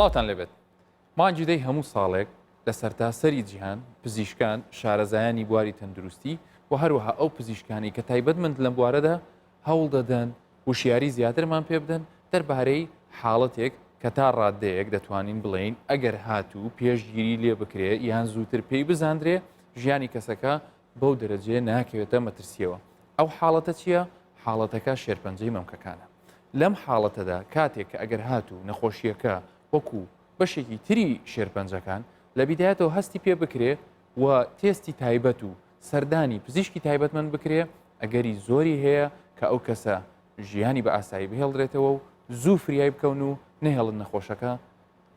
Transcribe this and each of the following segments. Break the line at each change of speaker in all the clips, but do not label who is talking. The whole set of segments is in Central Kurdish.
سڵاتان لەبێت مانگی دەی هەموو ساڵێک لە سەرتاسەری جیهان پزیشکان شارەزایانی بواری تەندروستی و هەروەها ئەو پزیشکانی کە تایبەتمەند لەم بوارەدا هەوڵ دەدەن وشیاری زیاترمان پێ بدەن دەربارەی حاڵەتێک کە تا ڕادەیەک دەتوانین بڵین ئەگەر هاتوو پێشگیری لێ بکرێت یان زووتر پێی بزاندرێ ژیانی کەسەکە بەو دەرەجێ ناکەوێتە مەترسیەوە. ئەو حاڵەتە چییە؟ حاڵەتەکە شێرپەنجەی مەمکەکانە. لەم حاڵەتەدا کاتێک کە ئەگەر هاتوو نەخۆشیەکە وەکو بەشێکی تری شێرپەنجەکان لە بیدایەتەوە هەستی پێ بکرێ و تێستی تایبەت و سەردانی پزیشکی تایبەتمەند بکرێ ئەگەری زۆری هەیە کە ئەو کەسە ژیانی بە ئاسایی بهێڵدرێتەوە و زوو فریای بکەون و نەهێڵن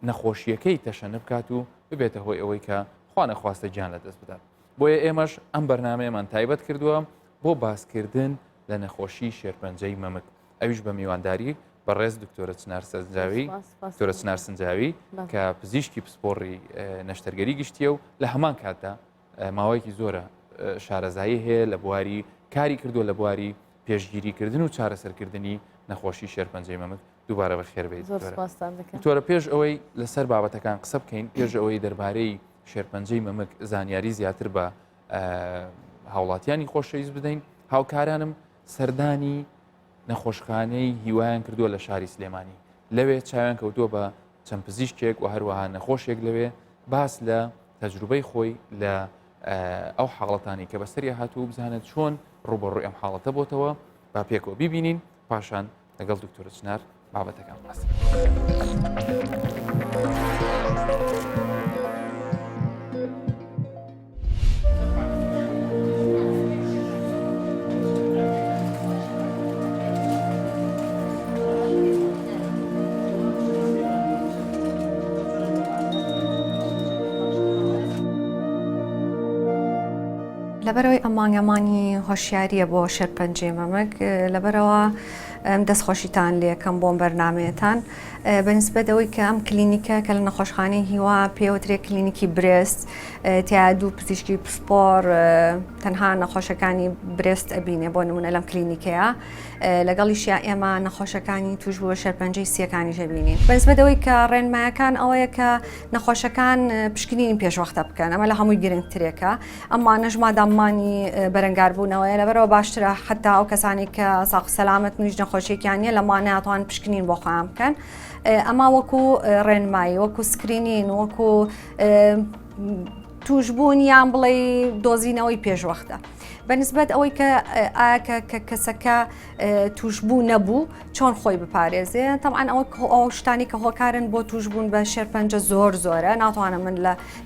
نەخۆشیەکەی تەشەنە بکات و ببێتە هۆی ئەوەی کە خوا نەخواستە گیان لە دەست بدات. بۆیە ئێمەش ئەم بەرنامەیەمان تایبەت کردووە بۆ باسکردن لە نەخۆشی شێرپەنجەی مەمک. ئەویش بە میوانداری بەڕێز دکتۆرە چنار سنجاوی کە پزیشکی پسپۆڕی نەشتەرگەری گشتیە و لە هەمان کاتدا ماوەیەکی زۆرە شارەزایی هەیە لە بواری کاری کردو لە بواری پێشگیریکردن و چارەسەرکردنی نەخۆشی شێرپەنجەی مەمک. دووبارە بەخێر بێت. تۆرە پێش ئەوەی لەسەر بابەتەکان قسە بکەین پێش ئەوەی دەربارەی شێرپەنجەی مەمک زانیاری زیاتر بە هاوڵاتیانی خۆشەویست بدەین. هاوکارانم سەردانی نەخۆشخانەی هیوایان کردووە لە شاری سلێمانی لەوێ چاویان کەوتووە بە چەند پزیشکێک و هەروەها نەخۆشێک لەوێ باس لە تەجروبەی خۆی لە ئەو حاڵەتانی کە بەسەری هاتوو بزانێت چۆن ڕوبەڕووی ئەم حاڵەتە بۆتەوە با پێکەوە بیبینین پاشان لەگەڵ دکتۆرە چنار بابەتەکان باس.
لەبەرەوەی ئەمانگەمانی هۆشیاریە بۆ شێرپەنجەی مەمک لەبەرەوە دەستخۆشیتان لێکەم بۆم بەرنمەیەتان بەنسبەت ئەوەی کە ئەم کلینیکە کە لە نەخۆشخانەی هیوا پێوترێ کلینیکی برست تیا دوو پزیشکی پسپۆڕ تەنها نەخۆشەکانی برست ئەبینێ بۆ نمونە لەم کلینیکەیە لەگەڵیشیا ئێمە نەخۆشەکانی توش بووە شێرپەنجەی سیەکانی ژەبینین. بەنسبەت ئەوەی کە ڕێنمایەکان ئەوەیە کە نەخۆشەکان پشکنینی پێشوەختە بکەن ئەمە لە هەمووی گرنگترێکە ئەمانەش مادامانی بەرەنگار بوونەوەیە لەبەرەوە باشترە حتا ئەو کەسانی کە ساق سەلامەت نوێژ نەخۆشیێکیان نیە لەمانە ئەتوان پشکنین بۆ خۆیان بکەن. ئەما وەکو ڕێنمایی وەکو سکرینین وەکو توشبوون یان بڵێ دۆزینەوەی پێشوەختە. بەنسبەت ئەوەی کە کەسەکە توشبوو نەبوو چۆن خۆی بپارێزێ تەمعان ئەو شتانی کە هۆکارن بۆ توشبوون بە شێرپەنجە زۆرە ناتوانم من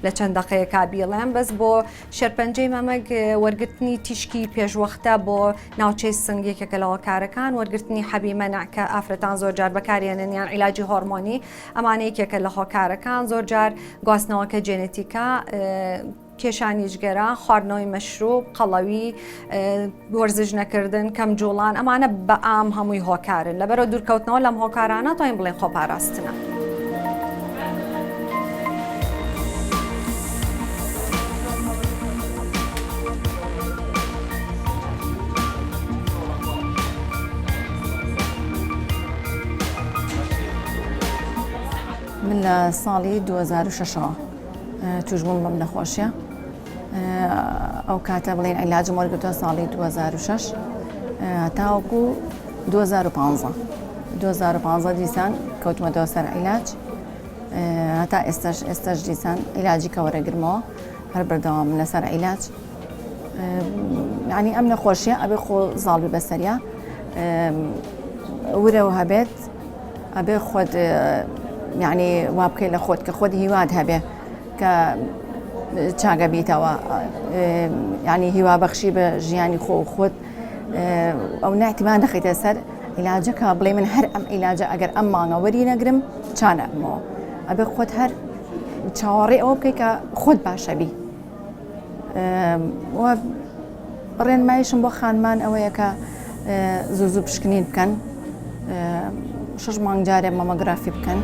لە چەند دقەیەکا بیڵێم بەس بۆ شێرپەنجەی مەمەک وەرگرتنی تیشکی پێشوەختە بۆ ناوچەی سنگێکێکە لە هۆکارەکان وەرگرتنی حەبیمەنع کە ئافرەتان زۆرجار بەکارێنن یان عیلاجی هۆرمۆنی ئەمانەیەکێکە لە هۆکارەکان زۆرجار گواستنەوەکە جێنێتیکا کێشانیشگەرە خواردنەوەی مەشروب قەڵەوی وەرزش نەکردن کەم جوڵان ئەمانە بە ئام هەمووی هۆکارن لەبەرەوە دوورکەوتنەوە لەم هۆکارانە تۆین بڵێن خۆپاراستنە.
من لە ساڵی 2006 توشبووم بەم نەخۆشیە ئەو کاتە بڵێن عیلاجم وەرگرتووە ساڵی 2006 تاوەکو 2015 دیسان کەوتمەتەوە سەر عیلاج هەتا ئێستاش دیسان عیلاجی کە وەرەگرمەوە هەر بەردەوام لەسەر عیلاج یعنی ئەم نەخۆشیە ئەبێ خۆ زاڵبی بەسەریە ورەوە هەبێت ئەبێ خۆت یعنی وا بکەی لە خۆت کە خۆت هیوات هەبێ کە چاگە بیتەوە یعنی هیوا بەخشی بە ژیانی خۆت ئەو نەحتیمان دەخیتە سەر عیلاجەکە بڵێ من هەر ئەم عیلاجە ئەگەر ئەم مانگە وەری نەگرم چانەمەوە ئەبێ خۆت هەر چاوەڕێ ئەوە بکەی کە خۆت باشە بی. ڕێنماییشم بۆ خانمان ئەوەیە کە زوو پشکنین بکەن 6 مانگ جارێ مەمۆگرافی بکەن.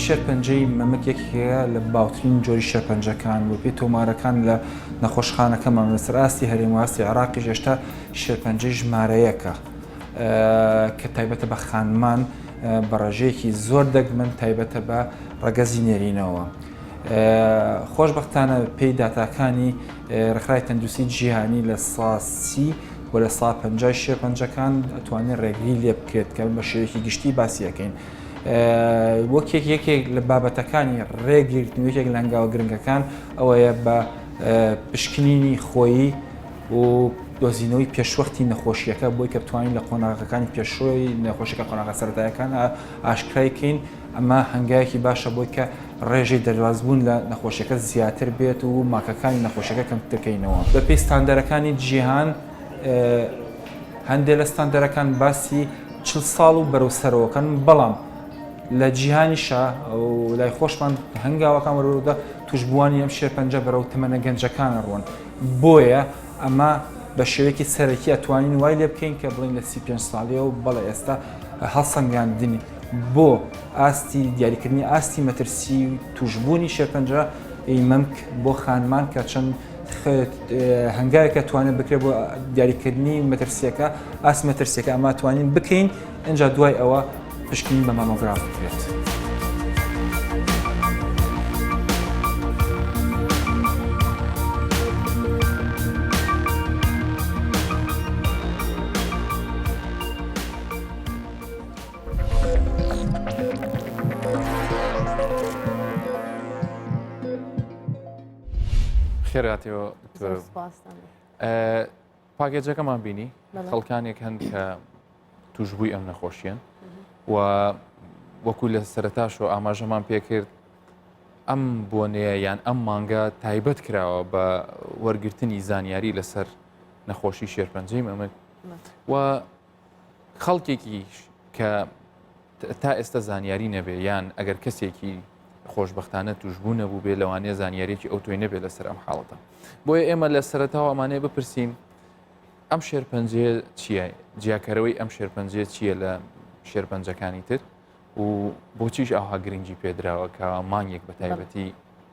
شێرپەنجەی مەمک یەکێکە لە باوترین جۆری شێرپەنجەکان و پێی تۆمارەکان لە نەخۆشخانەکەمان لەسەر ئاستی هەرێمواستی عێراقی هێشتا شێرپەنجەی ژمارەیەکە کە تایبەتە بە خانمان بە ڕێژەیەکی زۆر دەگمەن تایبەتە بە ڕەگەزی نێرینەوە. خۆشبەختانە پێی داتاکانی ڕێکخراوی تەندروستی جیهانی لە ساسی و لە 150 شێرپەنجەکان ئەتوانێت ڕێگری لێ بکرێت کە بە شێوەیەکی گشتی باسیەکەین. وەک یەکێک لە بابەتەکانی ڕێگریکردن یەکێک لە هەنگاوە گرنگەکان ئەوەیە بە پشکنینی خۆیی و دۆزینەوەی پێشوەختی نەخۆشیەکە بۆی کە بتوانین لە قۆناغەکانی پێشۆی نەخۆشیەکە قۆناغە سەرەتاییەکان ئاشکرایکەین. ئەمە هەنگایەکی باشە بۆی کە ڕێژەی دەربازبوون لە نەخۆشیەکە زیاتر بێت و ماکەکانی نەخۆشیەکە کەمترکەینەوە. بەپێی ستاندەرەکانی جیهان هەندێک لە ستاندەرەکان باسی 40 ساڵ و بەرەوسەرەوەکەن، بەڵام لە جیهانیشە و لای خۆشمان هەنگاوەکان وەرەوەدا توشبووانی ئەم شێرپەنجە بەرەو تەمەنە گەنجەکانە ڕوون. بۆیە ئەمە بە شێوەیەکی سەرەکی ئەتوانین وای لێ بکەین کە بڵین لە 35 ساڵیە و بەڵێ ئێستا هەڵسەنگاندنی بۆ ئاستی دیاریکردنی ئاستی مەترسی توشبوونی شێرپەنجە مەمک بۆ خانمان کە چەند هەنگاوێکە توانێت بکرێت بۆ دیاریکردنی مەترسیەکە ئاست مەترسیەکە ئەمە توانین بکەین ئەنجا دوای ئەوە پشکنین بە مامۆگراف بکرێت.
خێراتەوە پاکێجەکەمان بینی خەڵکانێک هەن کە توشببووی ئەم نەخۆشیێن و وەکو لە سەرەتاشەوە ئاماژەمان پێکرد ئەم بۆنەیە یان ئەم مانگە تایبەت کراوە بە وەرگرتنی زانیاری لەسەر نەخۆشی شێرپەنجەی مەمک و خەڵکێکی کە تا ئێستا زانیاری نەبێ یان ئەگەر کەسێکی خۆشببختانە توشببوو نەبوو بێ لەوانەیە زانیارێکی ئەو توی نەبێت لەسەر ئەم حاڵەتە. بۆیە ئێمە لە سەرەتاوە ئەمانەیە بپرسین ئەم شێرپەنجەیە چییە؟ جیاکەرەوەی ئەم شێرپەنجەیە چییە لە شێرپەنجەکانی تر و بۆچیش ئاها گرنگی پێدراوە کە مانگێک بە تایبەتی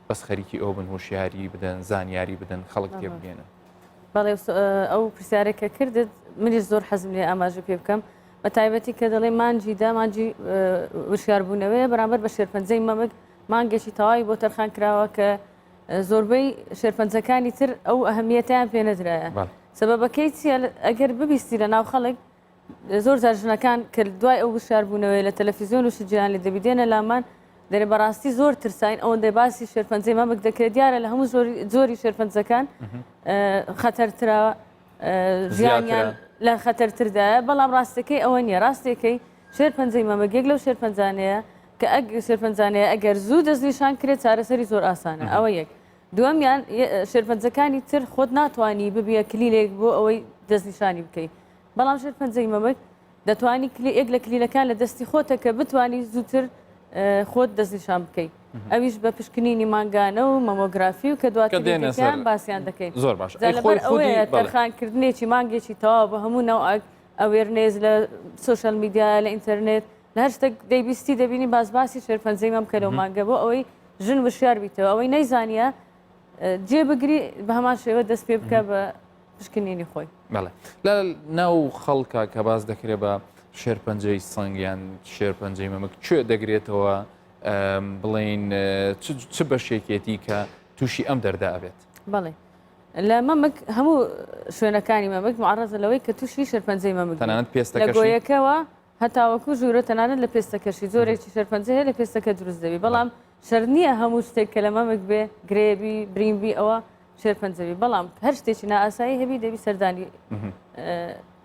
بەس خەریکی ئەو بن هوشیاری بدەن زانیاری بدەن خەڵک تێ بگێنن.
بەڵێ ئەو پرسیارێکە کردت منیش زۆر حەزم لێ ئاماژە پێ بکەم بە تایبەتی کە دەڵێ مانجیدا مانجی وشیاربوونەوەیە بەرامبەر بە شێرپەنجەی مەمک مانگێکی تەواوی بۆ تەرخان کراوە کە زۆربەی شێرپەنجەکانی تر ئەو ئەهەمیەتیان پێ نەدرایە. سەبەبەکەی چیە؟ ئەگەر ببیستی لە ناو خەڵک زۆر جارژنەکان کرد دوای ئەو وشاربوونەوەی لە تەلەڤیزیۆن و شجیان لێ دەبیدێنە لامان دەرێ بەڕاستی زۆر ترساین ئەوەندەی باسی شێرپەنجەی مەمک دەکرێت دیارە لە هەموو زۆری شێرپەنجەکان خەتەرترا ژیانیان لە خەتەرتردایە، بەڵام ڕاستەکەی ئەوە نییە. ڕاستێکەی شێرپەنجەی مەمک یەک لەو شێرپەنجانەیە کە شێرپەنجانەیە ئەگەر زوو دەستنیشان کرێت چارەسەری زۆر ئاسانە. ئەوە یەک. دووەمیان شێرپەنجەکانی تر خۆت ناتوانانی ببیە کلیلێک بۆ ئەوەی دەستنیشانی بکەیت، بەڵام شێرپەنجەی مەمک دەتوانی یەک لە کلیلەکان لە دەستی خۆتە کە بتوانی زووتر خۆت دەستنیشان بکەیت. ئەویش بە پشکنینی مانگانە و مەمۆگرافی و کە دواتریان باسییان دەکەین.
زۆر باش
لەبەر ئەوەیە تەرخانکردنێکی مانگێکی تەواو بە هەموو نەوەک ئەوێرنێز لە سوشەل میدیا لە ئینتەرنێت لە هەر شتێک دەیبیستی دەبینی بازباسی شێرپەنجەی مەم کە لەو مانگە بۆ ئەوەی ژن وشیار بیتەوە ئەوەی نەیزانیە جێبگری بە هەمان شێوە دەست پێ بکە بە پشکنینی خۆی.
بەڵێ لە ناو خەڵکە کە باز دەکرێت بە شێرپەنجەی سەنگیان شێرپەنجەی مەمک کوێ دەگرێتەوە بڵین چ بەشێکێتی کە تووشی ئەم دەردا ئەبێت؟
بەڵێ لە مەمک هەموو شوێنەکانی مەمک معڕەزە لەوەی کە تووشی شێرپەنجەی مەمک
تەنانەت
لە گۆیەکەوە هەتاوەکو ژوورە تەنانەت لە پێستەکەشی زۆرێکی شێرپەنجە هەیە لە پێستەکە دروست دەبی، بەڵام شەر نییە هەموو شتێک کە لە مەمک بێ گرێبی برینبی ئەوە شێرپەنجەوی، بەڵام هەر شتێکی نائاسایی هەبی دەبی سەردانی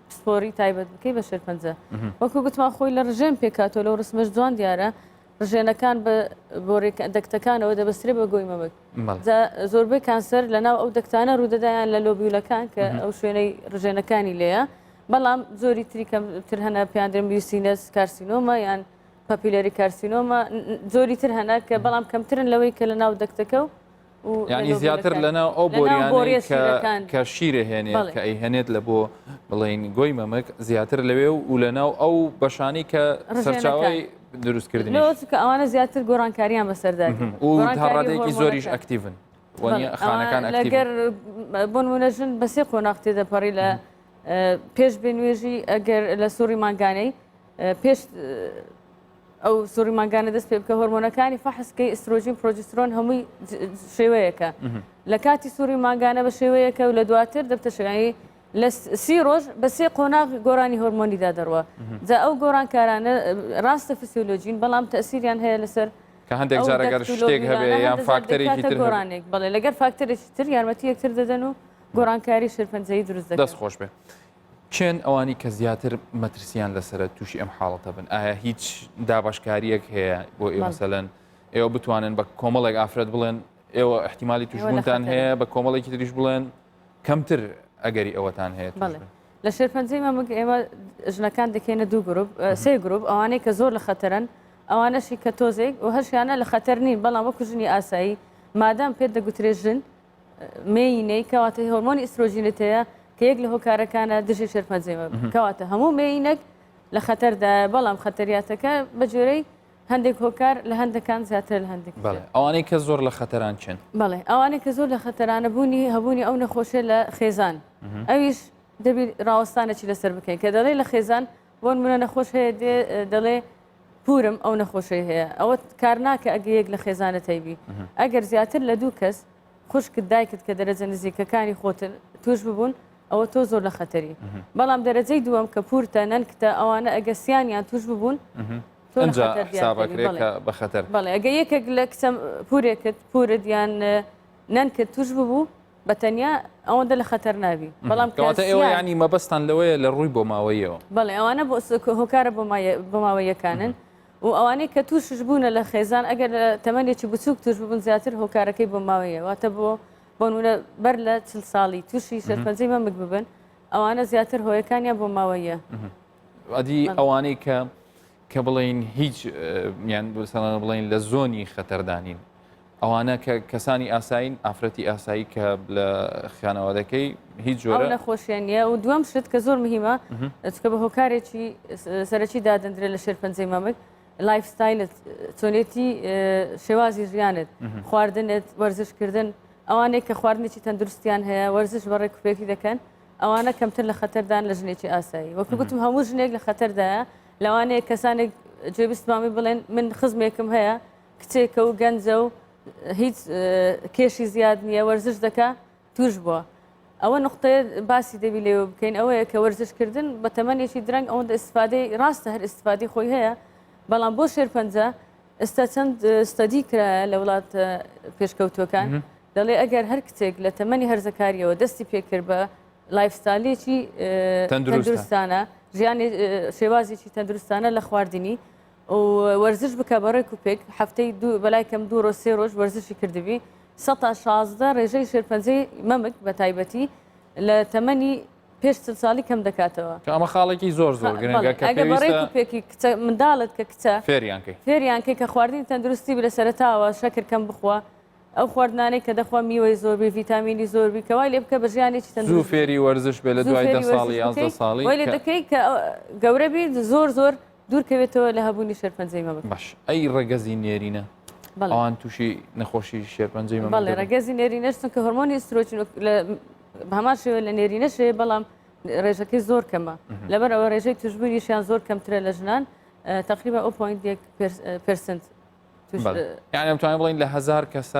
پسپۆڕی تایبەت بکەی بە شێرپەنجە. وەکو گوتمان خۆی لە ڕژێم پێکاتەوە لەو ڕسمەش جوان دیارە ڕژێنەکان بۆ دەکتەکانەوە دەبەسترێ بە گۆی مەمک. زۆربەی کانسەر لەناو ئەو دەکتانە ڕوودەدایان لە لۆبیولەکان کە ئەو شوێنەی ڕژێنەکانی لێیە، بەڵام زۆری تری کەمتر هەنا پیاندرم بیوسینەس کارسینۆمە یان پاپیلەری کارسینۆمە زۆری تر هەنا کە بەڵام کەمترن لەوەی کە لە ناو دەکتەکە و
یعنی زیاتر لەناو ئەو بۆریانەی کە شیرە هێنێت کە ئەی هەنێت لە بۆ بڵین گۆی مەمک زیاتر لەوێ و لەناو ئەو بەشانی کە سەرچاوی دروستکردنی
کە ئەوانە زیاتر گۆڕانکاریان بەسەرداگرن
و تا ڕادێکی زۆریش ئەکتیڤن خانەکان
لەگەر بۆ نمونەژن بە سێ قۆناغ تێدەپەڕی لە پێش بێنوێژی ئەگەر لە سووری مانگانەی پێش ئەو سووری مانگانە دەست پێ بکە هۆرمۆنەکانی فەحسکەی ئسترۆژین پرۆجسترۆن هەمووی شێوەیەکە لە کاتی سووری مانگانە بە شێوەیەکە و لە دواتر دەبتە شەکانی لە 30 ڕۆژ بە سێ قۆناغ گۆرانی هۆرمۆنیدا دەڕوە جا ئەو گۆڕانکارانە ڕاستە فسیۆلۆژین بەڵام تەسیریان هەیە لەسەر
کە هەندێک جارەگەر شتێک هەبێ یان فاکتەرێکی تر
گۆڕانێک بەڵێ لەگەر فاکتەرێکی تر یارمەتی یەکتر دەدەن و گۆڕانکاری شێرپەنجەی دروست دەکەن
دەست خۆش بێ چێن ئەوانی کە زیاتر مەترسیان لەسرە تووشی ئەم حاڵەتە بن ئایا هیچ دابشکاریەک هەیە بۆ ئێوە مەسەلەن ئێوە بتوانن بە کۆمەڵێک ئافرەت بڵێن ئێوە احتیمالی توشبوونتان هەیە بە کۆمەڵێکی تریش بڵێن کەمتر ئەگەری ئەوەتان هەیە
لە شێرپەنجەی مەمک ئێمە ژنەکان دەکەینە دوو گروپ سێ گروپ ئەوانەی کە زۆر لە خەتەرن ئەوانەشی کە تۆزێک و هەرشیانە لە خەتەر نین بەڵام وەکو ژنی ئاسایی مادام پێت دەگوترێت ژن مێینەی کەواتە هۆرمۆنی ئیسترۆژینت هەیە کە یەک لە هۆکارەکانە دژی شێرپەنجەی کەواتە هەموو مێینەک لە خەتەردا بەڵام خەتەریاتەکە بە جۆرەی هەندێک هۆکار لە هەندەکان زیاتر لە هەندێک
ئەوانەی کە زۆر لە خەتەران چن
بەڵێ ئەوانەی کە زۆر لە خەتەرانە بوونی هەبوونی ئەو نەخۆشیە لە خێزان ئەویش دەبی ڕاوەستانێکی لەسەر بکەین کە دەڵێ لە خێزان بۆ نمونە نەخۆش هەیە دەڵێ پورم ئەو نەخۆشی هەیە ئەوە کار ناکە ئەگە یەک لە خێزانە تەیبی ئەگەر زیاتر لە دوو کەس خوشکت دایکت کە دەرەجە نزیکەکانی خۆتن توش ببوون ئەوە تۆ زۆر لە خەتەری بەڵام دەرەجەی دووەم کە پورتە نەنکتە ئەوانە ئەگە سییانیان توش ببوون
بە خەتەر
بەڵێ ئەگە یەکێک لە کچەم پورێکت پورت یان نەنکت توش ببوو بە تەنیا ئەوەندە لە خەتەر ناوی بەڵام
کەواتە ئێوە ینی مەبەستان لەوەیە لە ڕووی بۆ ماوەیەوە
بەڵێ ئەوانە بۆ هۆکارە بۆ ماوەیەکانن و ئەوانەی کە تووشش بوونە لە خێزان ئەگەر لە تەمەنێکی بچووک توش ببوون زیاتر هۆکارەکەی بۆ ماوەیە واتە بۆ نمونە بەر لە 40 ساڵی تووشی شێرپەنجەی مەمک ببن ئەوانە زیاتر هۆیەکانیان بۆ ماوەیە
ئەدی ئەوانەی کە بڵین هیچ یان بڵین لە زۆنی خەتەردانین ئەوانە کە کەسانی ئاساین ئافرەتی ئاسایی کە لە خیانەوەدەکەی هیچ جۆرە
نەخۆشیێنە و دووەم شت کە زۆر مهمە چکە بە هۆکارێکی سەرەکی دادەندرێت لە شێرپەنجەی مەمک لایف ستایلت چۆنێتی شێوازی ژیانت خواردنت وەرزشکردن ئەوانەی کە خواردنێکی تەندروستیان هەیە وەرزش بەڕێ کوپێکی دەکەن ئەوانە کەمتر لە خەتەردان لە ژنێکی ئاسایی وەکو گوتم هەموو ژنێک لە خەتەردایە لەوانەیە کەسانێک جێبیستمامی بڵێن من خزمێکم هەیە کچێکە و گەنجە و هیچ کێشی زیاد نییە وەرزش دەکا توش بووە ئەوە نقطەیە باسی دەبی لێوە بکەین ئەوەیە کە وەرزشکردن بە تەمەنێکی درەنگ ئەوەندە ئیسفادەی ڕاستە هەر ئیسفادی خۆی هەیە بەڵام بۆ شێرپەنجە ئێستا چەند ستەدی کرایە لە وڵات پێشکەوتوەکان دەڵێ ئەگەر هەر کچێک لە تەمەنی هەرزەکاریەوە دەستی پێکرد بە لایفستایلێکی تەندروستانە ژیانی شێوازێکی تەندروستانە لە خواردنی و وەرزش بکە بەڕێ کوپێک هەفتەی بەلای کەم 2 ڕۆژ 3 ڕۆژ وەرزشی کردبی 16 ڕێژەی شێرپەنجەی مەمک بە تایبەتی لە تەمەنی پێش 40 ساڵی کەم دەکاتەوە
ئەمە خاڵێکی زۆر گرنگە کە
بەڕێ کوپێکی منداڵت کە کچە
فێریانکەی
کە خواردنی تەندروستی بە سەرتاوە شەکر کەم بخوا ئەو خواردنانەی کە دەخوا میوەی زۆربی ڤیتامینی زۆربی کەوای لێ بکە بە ژیانێکی
زوو فێری وەرزش بێ لە دوای 10 ساڵی 11 ساڵی
وای لێ دەکەی کە گەورەبی زۆر دوورکەوێتەوە لە هەبوونی شێرپەنجەی مەمک
باش ئەی ڕەگەزی نێرینە ئەوان تووشی نەخۆشی شێرپەنجەی مەمک
بەڵێ ڕەگەزی نێرینەشتن کە هۆرمۆنی ئیسترۆژین بە هەمان شێوە لە نێرینەشەیە بەڵام ڕێژەکەی زۆر کەمە لەبەر ئەوە ڕێژەی توشبوونیشیان زۆر کەمترە لە ژنان تقریبا 0.1%
یعنی ئەمتوانین بڵین لە 1000 کەسە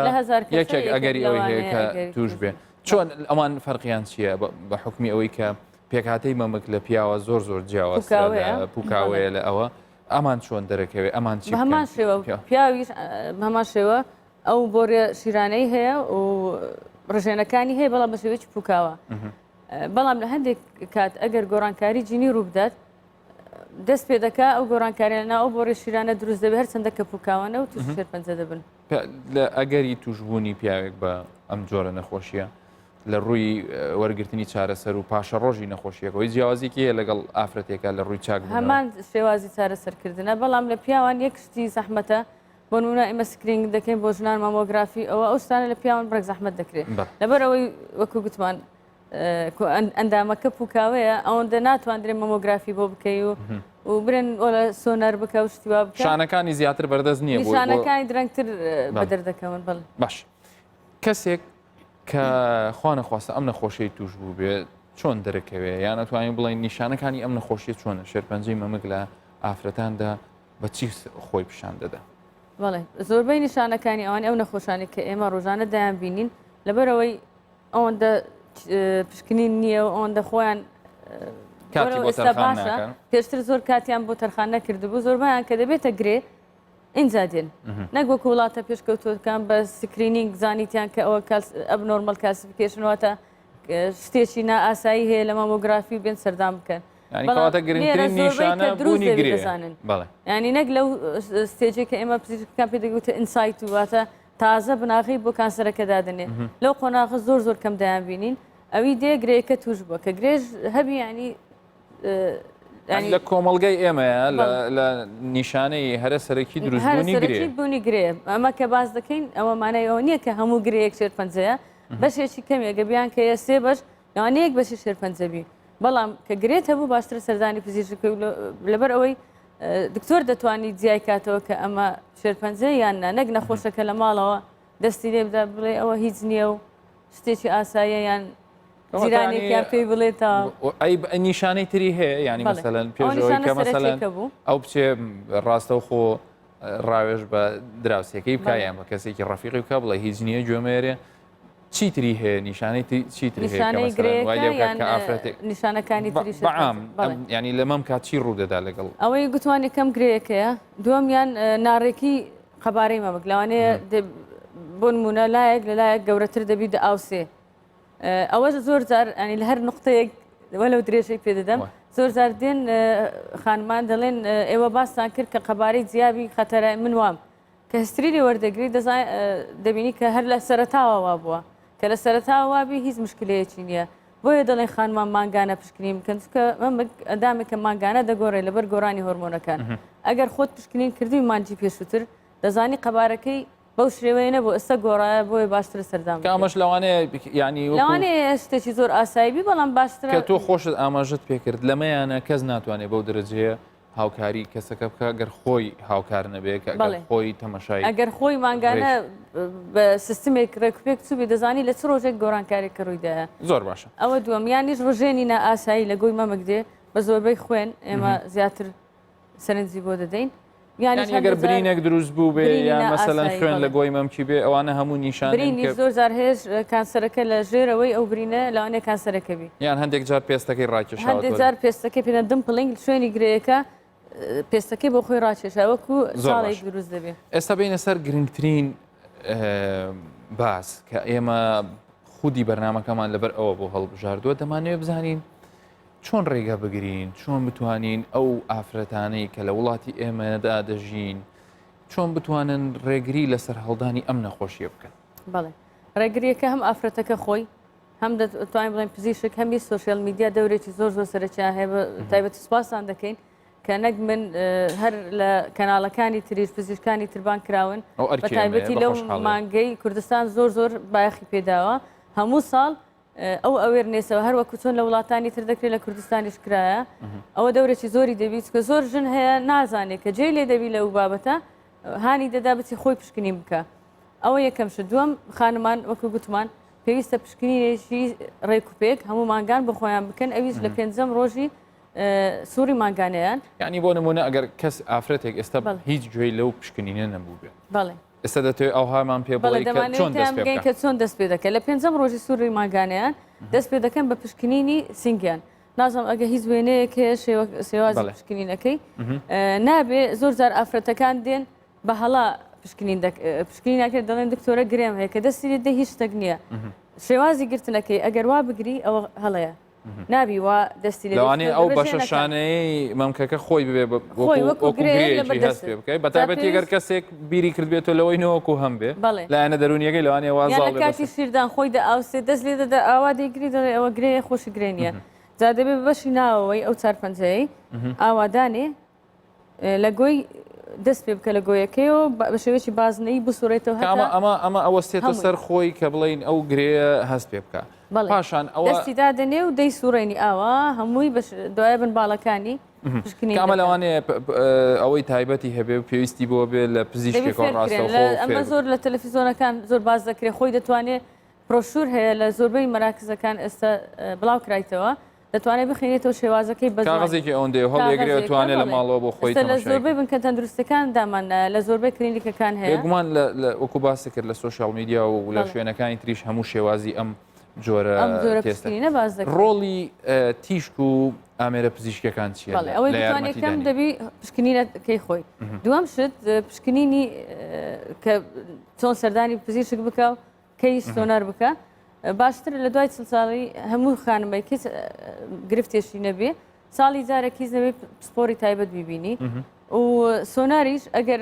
یەکێک ئەگەری ئەوەی هەیە کە توش بێ چۆن ئەمان فەرقیان چییە بە حکمی ئەوەی کە پێکهاتەی مەمک لە پیاوە زۆر جیاوە پوکاوەیە لە ئەوە ئەمان چۆن دەرەکەوێت ئەمان چی
هەمان شێوە پیاویش هەمان شێوە ئەو بۆڕێ شیرانەی هەیە و ڕژێنەکانی هەیە بەڵام بە شێوەیەکی پوکاوە بەڵام لە هەندێک کات ئەگەر گۆڕانکاری جینی ڕووبدات دەست پێ دەکا ئەو گۆڕانکاریانە ئەو بۆ ڕێشیرانە دروست دەبێت هەر چەندە کە پوکاوانە و توش شێرپەنجە دەبن
لە ئەگەری توشبوونی پیاوێک بە ئەم جۆرە نەخۆشیە لە ڕووی وەرگرتنی چارەسەر و پاشە ڕۆژی نەخۆشیەکەی جیاوازێکی هەیە لەگەڵ ئافرەتێکە لە ڕووی چاک
هەمان شێوازی چارەسەرکردنە بەڵام لە پیاوان یەک شتی زەحمەتە بۆ نمونە ئێمە سکرینگ دەکەین بۆ ژنان مامۆگرافی ئەوە ئەو شتانە لە پیاوان بڕێک زەحمەت دەکرێت لەبەرەوەی وەکو گوتمان ئەندامەکە پوکاوەیە ئەوەندە ناتوانرێت مەمۆگرافی بۆ بکەی و و برن وەڵە سۆنەر بکە و شتیوا بکە
شانەکانی زیاتر بەردەست نییە
نیشانەکانی درەنگتر بە دەردەکەون بڵ
باش کەسێک کە خوا نەخواستە ئەم نەخۆشیی توش بوو بێت چۆن دەرەکەوێ یان نەتوانین بڵین نیشانەکانی ئەم نەخۆشیە چۆنە شێرپەنجەی مەمک لە ئافرەتاندا بە چی خۆی پیشان دەدا
بەڵێ زۆربەی نیشانەکانی ئەوان ئەو نەخۆشانی کە ئێمە ڕۆژانە دایان بینین لەبەرەوەی ئەوەندە پشکنین نییە و ئەوەندە خۆیان ئێستا باشە پێشتر زۆر کاتیان بۆ تەرخان نەکردبوو زۆربیان کە دەبێتە گرێ ئینجا دێن نەک وەکو وڵاتە پێشکەوتوەکان بە سکرینینگ زانیتیان کە ئەوە ئەب نۆرمەل کلاسیفیکیشنواتە شتێکی نائاسایی هەیە لە مامۆگرافی بێن سەردام بکەن
کەواتە گرنگترین نیشانە بوونی گرێ
ینی نەک لەو ستێجێک کە ئێمە پزیشکەکان پێ دەگوتە ئینسایت واتە تازە بناغی بۆ کانسەرەکە دادنێ لەو قۆناغە زۆر کەم دایان بینین ئەوی دێ گرەیەکە توش بووە کە گرێژ هەبی ینی
لە کۆمەڵگەی ئێمەیە لە نیشانەی هەرە سەرەکی
دروستبوونی گرێ ئەمە کە باز دەکەین ئەوە مانای ئەوە نییە کە هەموو گرەیەک شێرپەنجەیە بەشێکی کەمێگە بیان کە یە سێ بەش یانەیەک بەشی شێرپەنجەبی بەڵام کە گرێت هەبوو باشتر سەردانی پزیشکی لەبەر ئەوەی دکتۆر دەتوانانی جیای کاتەوە کە ئەمە شێرپەنجەی یاننا نەک نەخۆشەکە لە ماڵەوە دەستی لێ بدا بڵێ ئەوە هیچ نییە و شتێکی ئاساییە یان جیرانێکیان پێی بڵێتەوە
ئەی نیشانەی تری هەیە ینی مەسەلەن پێشەوەی کە مەسەلەن ئەو بچێ ڕاستەوخۆ ڕاوێژ بە دراوسەکەی بکایان بە کەسێکی ڕەفیقی بکە بڵێ هیچ نییە گوێمێرێ چیتری هەیە نیشانەی چیتری
نیشانەکانی
بەعام ینی لە مەم کات چی ڕوودەدا لەگەڵ
ئەوەی گوتوان یەکەم گرەیەکەیە دووەمیان ناڕێکی خەبارەی مەمک لەوانەیە بۆ نمونە لایەک لە لایەک گەورەتر دەبی ئاوسێ ئەوە زۆر جار ئەنی لە هەر نقطەیەک وەلەو درێژەی پێ دەدەم زۆر جار دێن خانمان دەڵێن ئێوە باستان کرد کە قەبارەی جیابی خەتەرە من وام کە هستریری وەردەگری دەبینی کە هەر لە سەرەتاوە وا بووە کە لە سەرەتاوە وابی هیچ مشکلەیەکی نییە بۆیە دەڵێن خانمان مانگانە پشکنیم بکەن کە ئەدامێکە مانگانە دەگۆڕێ لەبەر گۆڕانی هۆرمۆنەکان ئەگەر خۆت پشکنین کردی مانجی پێشووتر دەزانی قەبارەکەی بەو شێوەیە بۆ ئێستا گۆڕایە بۆی باشتر سەردام
ئەمەش لەوانەیە ینی
لەوانەیە شتێکی زۆر ئاسایبی بەڵام باشترە
کە تۆ خۆشت ئاماژت پێکرد لەمەیانە کەس ناتوانێت بەو دەرەجەیە هاوکاری کەسەکە بکە گەر خۆی هاوکار نەبێت کە خۆی تەمەشای
ئەگەر خۆی مانگانە بە سیستمێک ڕێکپێک چوبی دەزانی لە چ ڕۆژێک گۆڕانکارێکە ڕوویدایە
زۆر باشە
ئەوە دووەمیانیش ڕژێنی نائاسایی لە گۆی مەمک دێ بە زۆربەی خوێن ئێمە زیاتر سەرنجی بۆ دەدەین
یانیگەر برینێک دروست بوو بێ یان مەسەلەن خوێن لە گۆی مەمکی بێ ئەوانە هەموو نیشان
برینی زۆر جار هێز کانسەرەکە لە ژێرەوەی ئەو برینە لەوانەیە کانسەرەکە بی
یان هەندێک جار پێستەکەی ڕاکێشاوە
هەندێک جار پێستەکەی پێنە دمپڵنگ شوێنی گرەیەکە پێستەکەی بۆ خۆی ڕاکێشاوەکو ساڵێک دروست دەبێت
ئێستا بینە سەر گرنگترین باس کە ئێمە خودی بەرنمەکەمان لەبەر ئەوە بۆ هەڵبژاردووە دەمانوێت بزانین چۆن ڕێگە بگرین چۆن بتوانین ئەو ئافرەتانەی کە لە وڵاتی ئێمەدا دەژین چۆن بتوانن ڕێگری لەسەر هەڵدانی ئەم نەخۆشیە بکەن
بەڵێ ڕێگریەکە هەم ئافرەتەکە خۆی هەم دەتوانین بڵێن پزیشک هەمی سوۆشیال میدیا دەورێکی زۆر سەرچیان هەیە تایبەتی سوپاسان دەکەین کە نەک من هەر لە کەناڵەکانی تریش پزیشکانی تربان کراون بە تایبەتی لەو مانگەی کوردستان زۆر بایەخی پێداوە هەموو ساڵ ئەو ئەوێرنێسەوە هەر وەکو چۆن لە وڵاتانی تر دەکرێت لە کوردستانیش کرایە ئەوە دەورێکی زۆری دەبیت کە زۆر ژن هەیە نازانێت کە جێ لێ دەبی لەو بابەتە هانی دەدا بچی خۆی پشکنی بکە ئەوە یەکەم شت دووەم خانمان وەکو گوتمان پێویستە پشکنینێکی ڕێکوپێک هەموو مانگان بە خۆیان بکەن ئەویش لە پێنجەم ڕۆژی سووری مانگانەیان
یعنی بۆ نمونە ئەگەر کەس ئافرەتێک ئێستا هیچ گوێی لەو پشکنینە نەبوو بێت
بەڵێ
ئێستا دەتوێت ئەوهامان پێ بڵێ
کە چۆن دەست پێ دەکەن لە پێنجەم ڕۆژی سووری ماگانیان دەست پێ دەکەن بە پشکنینی سنگیان نازم ئەگە هیچ وێنەیەک هەیە شێوازی پشکنینەکەی نابێ زۆر جار ئافرەتەکان دێن بە هەڵا پشکنینەکە دەڵێن دکتۆرە گرێم هەیە کە دەستی لێدە هیچ شتێک نییە شێوازی گرتنەکەی ئەگەر وا بگری ئەوە هەڵەیە نابی وا دەستی
لەوانەیە ئەو بەشەشانەیە مەمکەکە خۆی ببێ هەست پێ بکەیت بەتابەتی ئەگەر کەسێک بیری کرد بێتەوە لەوەی نەوەکو هەم بێ لایەنە دەرونیەکەی لەوانەیە وازاڵ
کاتی شیردان خۆی دە ئاوسێ دەست لێ دەدا ئاوا دەیگری دەڵێ ئەوە گرەیە خۆشی گرێنیە جا دەبێ بەشی ناوەوەی ئەو چارپەنجەی ئاوادانێ لە گۆی دەست پێ بکە لە گۆیەکەیەوە بە شێوەیەکی بازنەی بسوڕێتەوە
ئەمە ئەوەستێتە سەر خۆی کە بڵین ئەو گرەیە هەست پێ بکە پاشان ئەوە
دەستی دادەنێ و دەی سوڕێنی ئاوا هەمووی دوایە بن باڵەکانی پشکنین
کامە لەوانەیە ئەوەی تایبەتی هەبێ و پێویستی بۆ بێ لە پزیشکێکەوە ڕاستەوخۆ
ئەمە زۆر لە تەلەڤیزۆنەکان زۆر باز دەکرێت خۆی دەتوانێت پرۆشور هەیە لە زۆربەی مەراکزەکان ئێستا بڵاو کرايتەوە دەتوانێت بخێنێتەوە شێوازەکەی بە
کاغەزێکی ئەوەندەیە هەڵێگرێت توانێت لە ماڵەوە بۆ خۆی
لە زۆربەی بنکە تەندروستەکان دامانە لە زۆربەی کلینیکەکان هەیە
بێگومان وەکو باسی کرد لە سوۆشیال میدیا و لە شوێنەکانی تریش هەموو شێوازی ئەم جۆرە
پشکنینە باز دەکرێت.
ڕۆڵی تیشک و ئامێرە پزیشکەکان چیە؟
ئەوەی بتوانێتکەم دەبی پشکنینەکەی خۆی دوام شت پشکنینی کە چۆن سەردانی پزیشک بکە و کەی سۆنار بکە باشتر لە دوای چل ساڵی هەموو خانمەی کەس گرفتێشی نەبێ ساڵی جارێکیز نەبێ پسپۆڕی تایبەت بیبینی و سۆناریش ئەگەر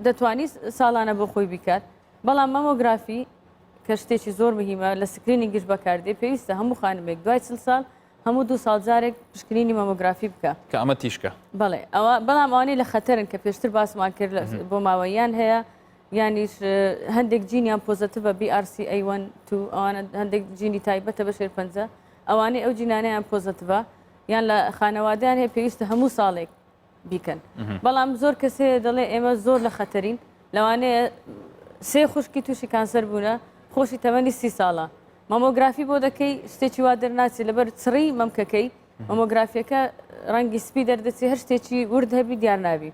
دەتوانی ساڵانە بۆ خۆی بیکات بەڵام مەمۆگرافی کە شتێکی زۆر مهمە لە سکرینی گشت بەکاردێ پێویستە هەموو خانمێک دوای چل ساڵ هەموو 2 ساڵ جارێک پشکنینی مەمۆگرافی بکە
کە ئەمە تیشکە
بەڵێ بەڵام ئەوانەی لە خەتەرن کە پێشتر باسمان کرد بۆ ماوەیان هەیە یانیش هەندێک جینیان پۆزتیڤە BRCA1 ئەوانە هەندێک جینی تایبەتە بە شێرپەنجە ئەوانەی ئەو جینانەیان پۆزتیڤە یان لە خانەوادیان هەیە پێویستە هەموو ساڵێک بیکەن بەڵام زۆر کەسێ دەڵێ ئێمە زۆر لە خەتەرین لەوانەیە 3 خوشکی تووشی کانسەر بوونە خۆشی تەمەنی 30 ساڵە مەمۆگرافی بۆ دەکەی شتێکی وا دەرناچی لەبەر چڕی مەمکەکەی مەمۆگرافیەکە ڕەنگی سپی دەردەچی هەر شتێکی ورد هەبی دیار نابی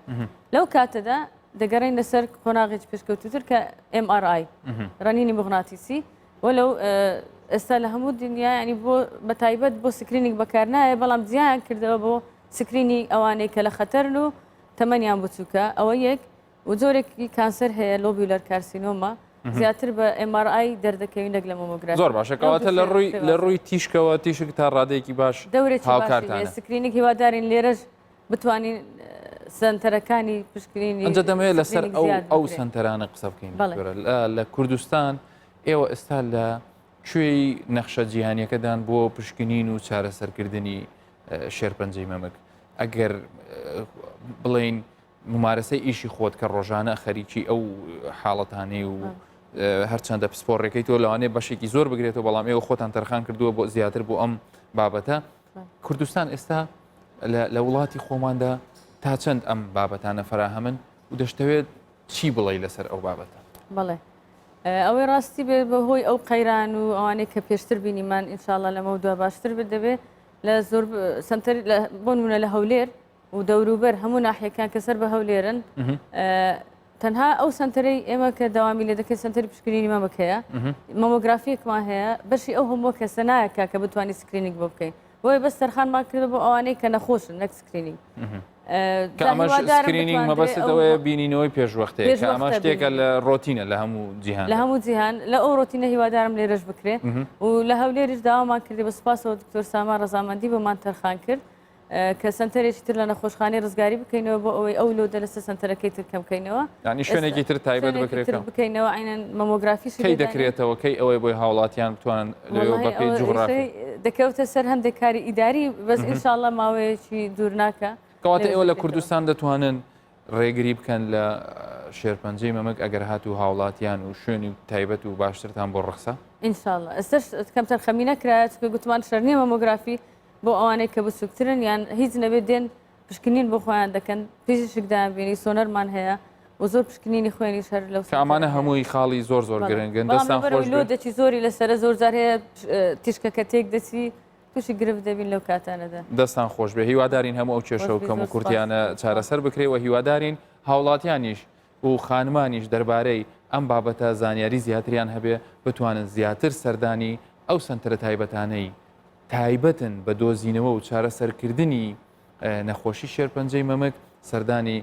لەو کاتەدا دەگەڕین لەسەر قۆناغێکی پێشکەوتوتر کە MRI ڕەنینی مغناتیسی وەلەو ئێستا لە هەموو دنیا ینی بۆ بە تایبەت بۆ سکرینینگ بەکار نایە بەڵام زیان کردەوە بۆ سکرینی ئەوانەی کە لە خەتەرن و تەمەنیان بچووکە ئەوە یەک و جۆرێکی کانسەر هەیە لۆبیولەر کارسینۆما زیاتر بە MRI دەردەکەوی نەک لە مۆمۆگرافی
زۆر باشەکەواتە لە ڕووی تیشکەوە تیشک تا ڕادەیەکی باش
دەورێکی باش سکرینێک هیوادارین لێرەش بتوانین سنتەرەکانی پشکنینی
ئەنجە دەمەوێت لەسەر ئەو سنتەرانە قسە بکەین لە کوردستان ئێوە ئێستا لە کوێی نەخشە جیهانیەکەدان بۆ پشکنین و چارەسەرکردنی شێرپەنجەی مەمک ئەگەر بڵین ممارەسەی ئیشی خۆت کە ڕۆژانە خەریکی ئەو حاڵەتانەی و هەرچەندە پسپۆڕێکەکەی تۆ لەوانەیە بەشێکی زۆر بگرێتەوە بەڵام ئێوە خۆتان تەرخان کردووە بۆ زیاتر بۆ ئەم بابەتە کوردستان ئێستا لە وڵاتی خۆماندا تا چەند ئەم بابەتانە فراهەمن و دەشتەوێت چی بڵێ لەسەر ئەو بابەتە
بڵێ ئەوەی ڕاستی بێ بەهۆی ئەو قەیران و ئەوانەی کە پێشتر بینیمان ئینشاءڵڵا لەمە دو باشتر دەبێت لە زۆر سنتەر بۆ نمونە لە هەولێر و دەوروبەر هەموو ناحیەکان کە سەر بە هەولێرن تەنها ئەو سنتەرەی ئێمە کە داوامی لێ دەکەێت سنتەری پشکنینی مەمەکەیە مەمۆگرافیەکمان هەیە بەشی ئەو هەموو کەسە نایەکە کە بتوانانی سکرینینگ بۆ بکەین بۆی بەس تەرخانمان کرد بۆ ئەوانەی کە نەخۆشن نەک سکرینینگ
سکرینینگ مەبەستەوەی بینینەوەی پێشوەختەیە کە ئەمە شتێکە لە ڕۆتینە لە هەموو جیهان
لە هەموو جیهان لە ئەو ڕۆتینە هیوادارم لێرەش بکرێت و لە هەولێریش داوامان کردی بە سوپاسەوە دکتۆر سامان ڕەزامەندی بۆمان تەرخان کرد کە سنتەرێکی تر لە نەخۆشخانەی ڕزگاری بکەینەوە بۆ ئەوەی ئەو لۆدە لەسەر سنتەرەکەی تر کەم بکەینەوە
ینی شوێنێکی تر تایبەت
بکەینەوە عینەن مەمۆگرافیش
کەی دەکرێتەوە کەی ئەوەی بۆی هاوڵاتیان بتوانن بەپێی جوغرافی
دەکەوتە سەر هەندێک کاری ئیداری بەس ئینشاءڵڵا ماوەیەکی دوور ناکە
کەواتە ئێوە لە کوردستان دەتوانن ڕێگری بکەن لە شێرپەنجەی مەمک ئەگەر هات و هاوڵاتیان و شوێنی تایبەت و باشترتان بۆ ڕخسە
ئینشاءڵڵا ئێستش کەمتر خەمی نەکرات کە گوتمان شەرنی مەمۆگرافی بۆ ئەوانەی کە بسووکترن یان هیچ نەبێت دێن پشکنین بۆ خۆیان دەکەن پزیشکدان بینی سۆنەرمان هەیە و زۆر پشکنینی خوێنی شەر لەو
ئەمانە هەمووی خاڵی زۆر گرنگن دەستان خۆش
لۆ دەچی زۆری لەسەر زۆر جار هەیە تیشکەکە تێک دەچی تووشی گرفت دەبین لەو کاتانەدا
دەستان خۆش بێ هیوادارین هەموو ئەو کێشە و کەم و کورتیانە چارەسەر بکرێەوە هیوادارین هاوڵاتیانیش و خانمانیش دەربارەی ئەم بابەتە زانیاری زیاتریان هەبێ بتوانن زیاتر سەردانی ئەو سنتەرە تایبەتانەی تایبەتن بە دۆزینەوە و چارەسەرکردنی نەخۆشی شێرپەنجەی مەمک سەردانی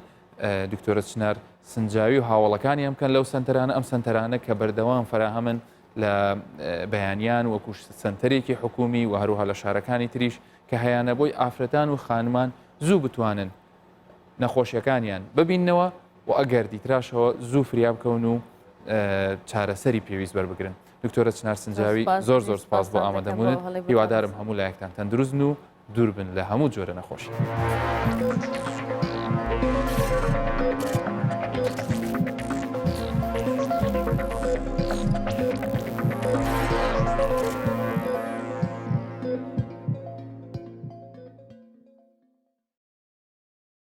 دکتۆرە چنار سنجاوی و هاوڵەکانی ئەم کەن لەو سنتەرانە ئەم سنتەرانە کە بەردەوام فراهەمن لە بەیانیان وەکو سنتەرێکی حکومی و هەروها لە شارەکانی تریش کە هەیەە بۆی ئافرەتان و خانمان زوو بتوانن نەخۆشیەکانیان ببینەوە و ئەگەر دیتراشەوە زوو فریا بکەون و چارەسەری پێویست بەربگرن. دکتۆرە چنار سنجاوی زۆر سپاس بۆ ئامادەبوونت هیوادارم هەموو لایەکتان تەندروستن و دوور بن لە هەموو جۆرە نەخۆشی.